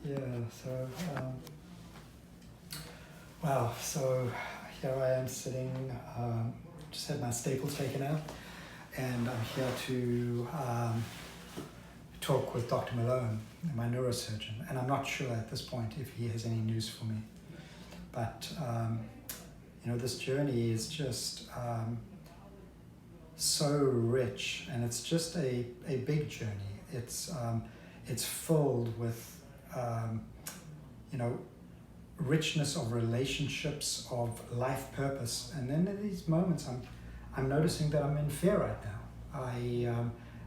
Yeah, so, wow, so here I am sitting, just had my staples taken out, and I'm here to talk with Dr. Malone, my neurosurgeon, and I'm not sure at this point if he has any news for me. But, this journey is just so rich, and it's just a big journey. It's filled with, richness of relationships, of life purpose. And then in these moments, I'm noticing that I'm in fear right now.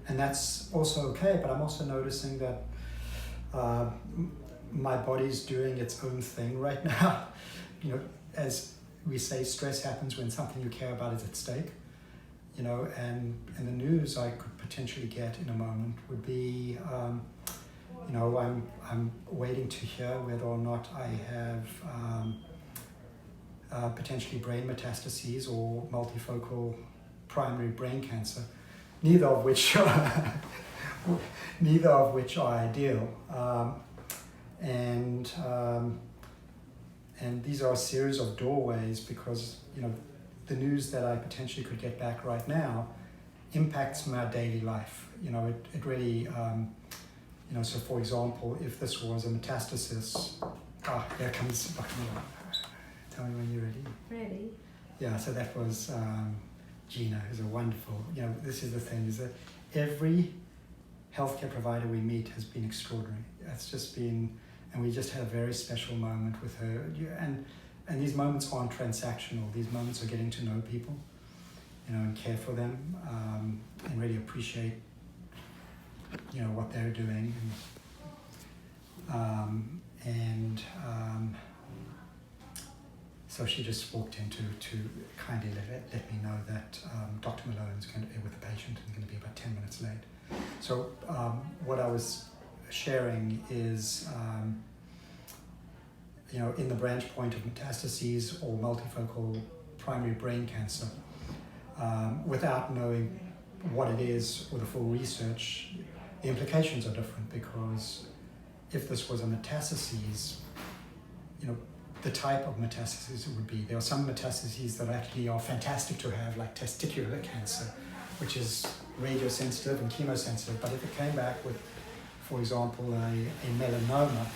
And that's also okay, but I'm also noticing that my body's doing its own thing right now. As we say, stress happens when something you care about is at stake. And the news I could potentially get in a moment would be, I'm waiting to hear whether or not I have potentially brain metastases or multifocal primary brain cancer, neither of which are ideal. And these are a series of doorways because the news that I potentially could get back right now impacts my daily life. It really, so for example, if this was a metastasis, here comes Dr. Malone. Tell me when you're ready. Ready. Yeah, so that was Gina, who's a wonderful, this is the thing, is that every healthcare provider we meet has been extraordinary. It's just been, and we just had a very special moment with her. And these moments aren't transactional. These moments are getting to know people, and care for them, and really appreciate, what they're doing. So she just walked in to kindly let me know that Dr. Malone is going to be with the patient and going to be about 10 minutes late. So what I was sharing is, in the branch point of metastases or multifocal primary brain cancer, without knowing what it is or the full research, the implications are different, because if this was a metastases, the type of metastases it would be. There are some metastases that actually are fantastic to have, like testicular cancer, which is radiosensitive and chemosensitive. But if it came back with, for example, a melanoma,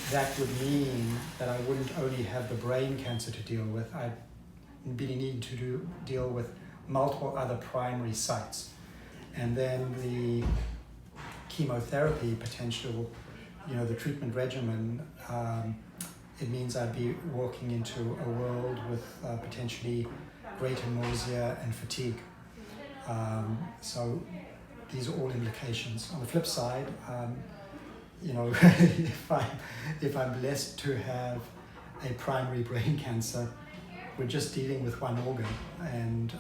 that would mean that I wouldn't only have the brain cancer to deal with, I'd be needing to deal with multiple other primary sites. And then the chemotherapy potential, the treatment regimen, it means I'd be walking into a world with potentially greater nausea and fatigue. So these are all implications. On the flip side, if I'm blessed to have a primary brain cancer, we're just dealing with one organ, and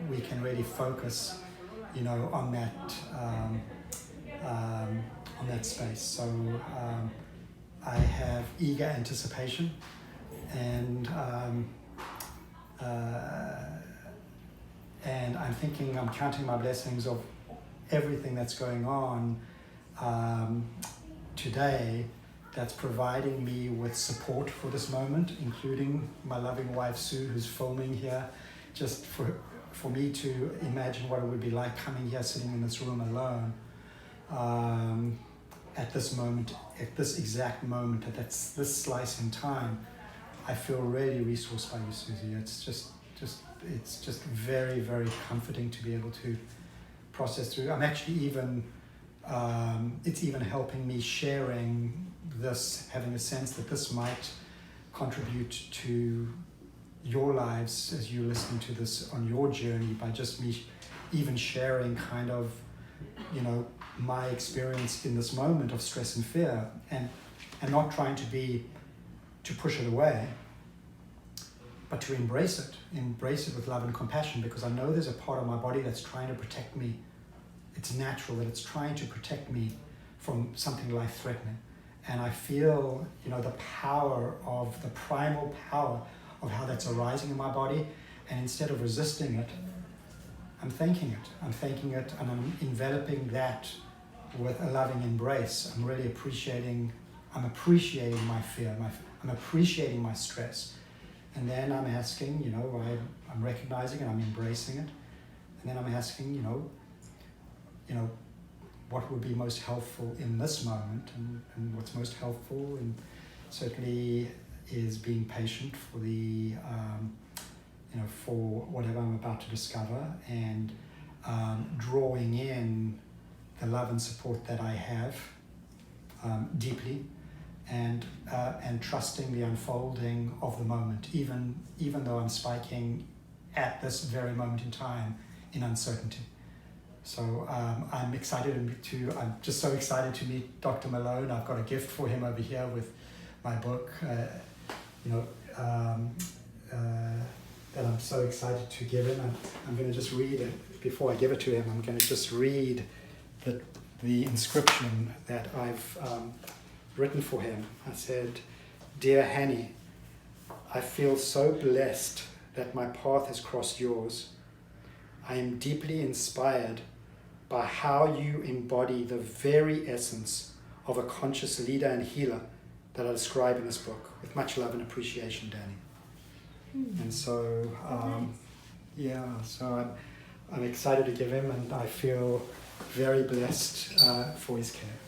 we can really focus, on that space. So I have eager anticipation, and I'm thinking, I'm counting my blessings of everything that's going on today that's providing me with support for this moment, including my loving wife Sue, who's filming here, just for me to imagine what it would be like coming here, sitting in this room alone, at this moment, at this exact moment, at this slice in time. I feel really resourced by you, Susie. It's just very, very comforting to be able to process through. I'm actually even, it's even helping me sharing this, having a sense that this might contribute to your lives as you're listening to this on your journey, by just me even sharing kind of, my experience in this moment of stress and fear, and not trying to push it away, but to embrace it with love and compassion, because I know there's a part of my body that's trying to protect me. It's natural that it's trying to protect me from something life-threatening. And I feel, the power of, the primal power of how that's arising in my body. And instead of resisting it, I'm thanking it, and I'm enveloping that with a loving embrace. I'm really appreciating my fear, I'm appreciating my stress. And then I'm asking, I'm recognizing and I'm embracing it. And then I'm asking, what would be most helpful in this moment, and what's most helpful, and certainly is being patient for the, for whatever I'm about to discover, and drawing in the love and support that I have deeply, and trusting the unfolding of the moment, even though I'm spiking at this very moment in time in uncertainty. So I'm just so excited to meet Dr. Malone. I've got a gift for him over here with my book, that I'm so excited to give him. And I'm going to just read it before I give it to him. I'm going to just read the inscription that I've written for him. I said, "Dear Hanny, I feel so blessed that my path has crossed yours. I am deeply inspired by how you embody the very essence of a conscious leader and healer that I describe in this book. With much love and appreciation, Danny." And so, so I'm excited to give him, and I feel very blessed for his care.